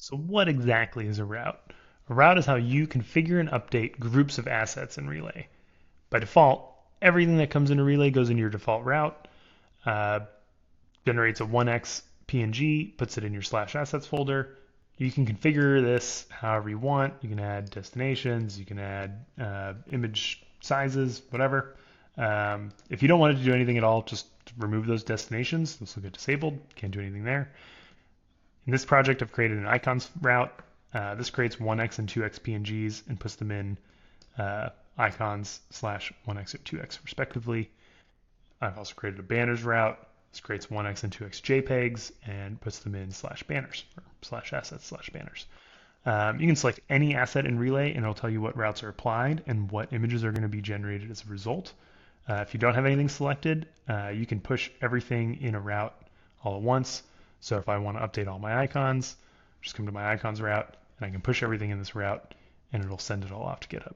So what exactly is a route? A route is how you configure and update groups of assets in Relay. By default, everything that comes into Relay goes into your default route, uh, generates a 1x PNG, puts it in your slash assets folder. You can configure this however you want. You can add destinations, you can add image sizes, whatever. If you don't want it to do anything at all, just remove those destinations. This will get disabled. Can't do anything there. In this project, I've created an icons route. This creates 1x and 2x PNGs and puts them in icons slash 1x or 2x respectively. I've also created a banners route. This creates 1x and 2x JPEGs and puts them in slash banners or slash assets slash banners. You can select any asset in Relay and it'll tell you what routes are applied and what images are going to be generated as a result. If you don't have anything selected, you can push everything in a route all at once. So if I want to update all my icons, just come to my icons route and I can push everything in this route and it'll send it all off to GitHub.